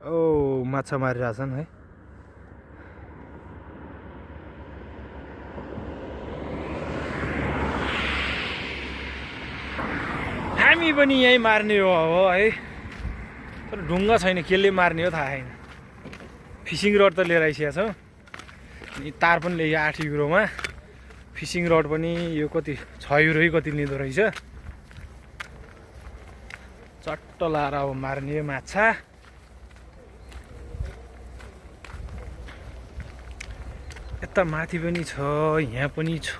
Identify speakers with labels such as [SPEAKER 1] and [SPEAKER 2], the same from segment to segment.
[SPEAKER 1] ओ माछा मारिरहेछन् है। हामी पनि यही मार्ने हो है, तर ढुङ्गा छैन, केले मार्ने हो थाहा छैन। फिसिङ रड त लिएर आइसकेको छौँ, अनि तार पनि ल्यायो 8 युरोमा। फिसिङ रड पनि यो कति 6 युरो कति लिँदो रहेछ। चट्ट लाएर अब मार्ने माछा। यता माथि पनि छ, यहाँ पनि छ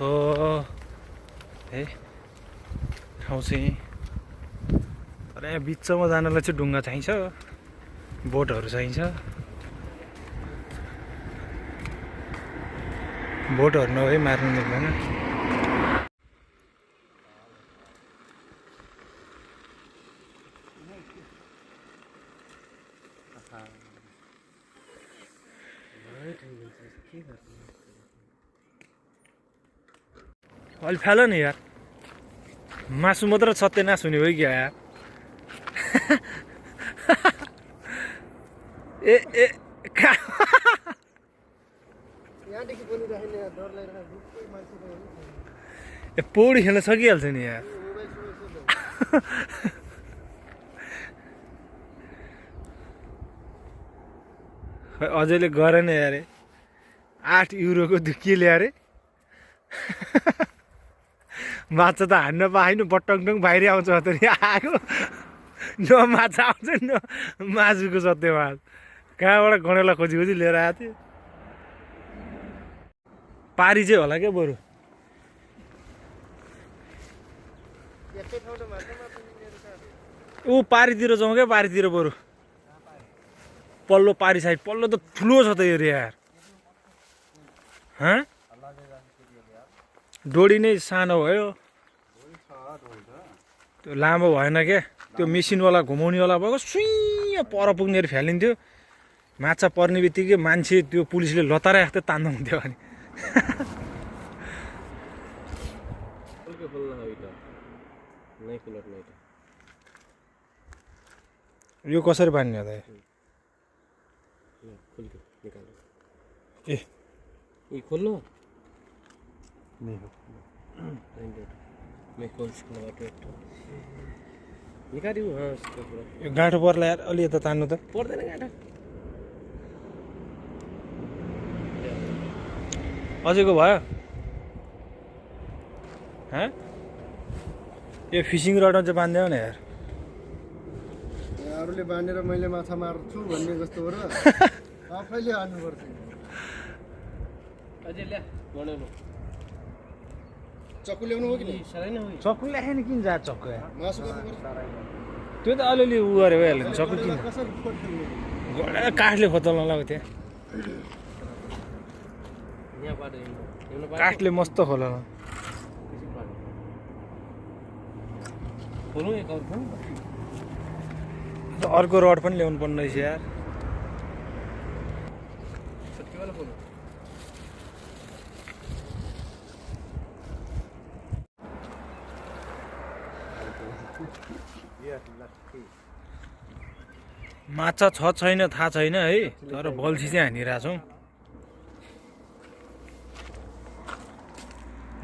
[SPEAKER 1] है ठाउँ चाहिँ। तर यहाँ बिचमा जानलाई चाहिँ ढुङ्गा चाहिन्छ, बोटहरू चाहिन्छ। बोटहरू नभए मार्नु मिल्दैन। अलि फ्याल नि यार, मासु मात्र सत्यनाश हुने भयो क्या यार। ए ए पौडी खेल्न सकिहाल्छ नि यार। अझैले गरेन यार, 8 युरोको के ल्याए अरे। माछा त हान्न पाएन, बट्टङटङ बाहिर आउँछ त नि आएको। न माछा आउँछ न मासुको सत्यमास। कहाँबाट गणेला खोजी खोजी लिएर आएको थियो। पारी चाहिँ होला क्या बरु। ऊ पारीतिर जाउँ क्या, पारीतिर बरु। पल्लो पारी साइड, पल्लो त ठुलो छ त यो यार। डोडी नै सानो भयो, त्यो लामो भएन क्या। त्यो मेसिनवाला घुमाउनेवाला भएको सुई पर पुग्नेहरू फ्यालिन्थ्यो। माछा पर्ने बित्तिकै मान्छे त्यो पुलिसले लतारा जस्तै तान्दा हुन्थ्यो अनि। यो कसरी बान्ने हो त?
[SPEAKER 2] ए खोल्नु
[SPEAKER 1] यो गाँठो पर्ला यार, अलि यता तान्नु त
[SPEAKER 2] पर्दैन। गाँठो
[SPEAKER 1] अझैको भयो। यो फिसिङ रडमा चाहिँ बान्दियो न यार।
[SPEAKER 3] अरूले बाँधेर मैले माछा मार्छु भन्ने जस्तो हो र आफैले हान्नुपर्छ।
[SPEAKER 2] अझै ल्या बनाउनु
[SPEAKER 3] चक्कु ल्याउनु हो कि नि?
[SPEAKER 1] चक्कु ल्याएन किन जा चक्कु यार?
[SPEAKER 3] मासु गर्नुपर्छ।
[SPEAKER 1] त्यो त अलिअलि उ गरे भइहाल्यो नि। चक्कु किन?
[SPEAKER 3] कसरी
[SPEAKER 1] काठले खोतल्न लाग्यो त्यहाँ। काठले मस्त खोला। अर्को रड पनि ल्याउनु पर्ने रहेछ यार। माछा छ छैन थाहा छैन है, तर बल्छी चाहिँ हानिरहेछौँ।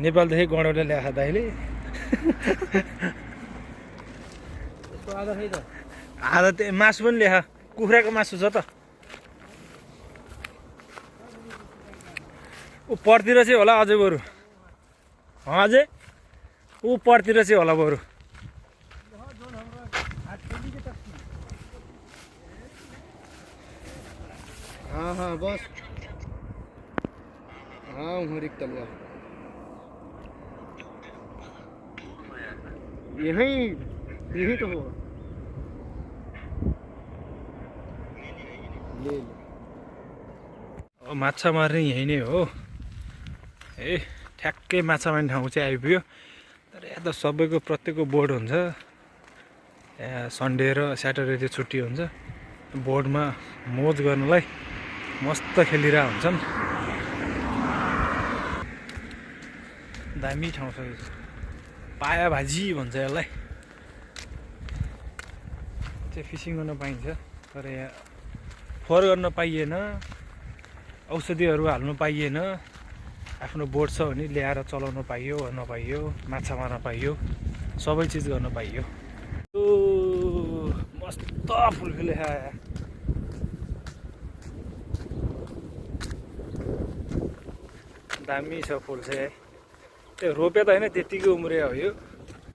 [SPEAKER 1] नेपालदेखि गणौले ल्याएको दाइले। आधा त्यो मासु पनि ल्याख, कुखुराको मासु छ त। ऊ परतिर चाहिँ होला अझै बरु। अझै ऊ परतिर चाहिँ होला बरु।
[SPEAKER 3] हाँ बस हाँ हरिक तलवा यही तो हो।
[SPEAKER 1] माछा मार्ने यही नै हो। ए ठ्याक्कै माछा मार्ने ठाउँ चाहिँ आइपुग्यो। तर यहाँ त सबैको प्रत्येकको बोर्ड हुन्छ। यहाँ सन्डे र स्याटरडे चाहिँ छुट्टी हुन्छ। बोर्डमा मोज गर्नलाई मस्त खेलिरहेको हुन्छन्। दामी ठाउँ छ। पाया भाजी भन्छ यसलाई। चाहिँ फिसिङ गर्न पाइन्छ, तर यहाँ फोहोर गर्न पाइएन, औषधिहरू हाल्नु पाइएन। आफ्नो बोट छ भने ल्याएर चलाउन पाइयो वा नपाइयो, माछा मार्न पाइयो, सबै चिज गर्न पाइयो। ओ मस्त फुल खिलेको दामी छ फुल चाहिँ। त्यो रोपे त होइन, त्यत्तिकै उम्रिया हो यो।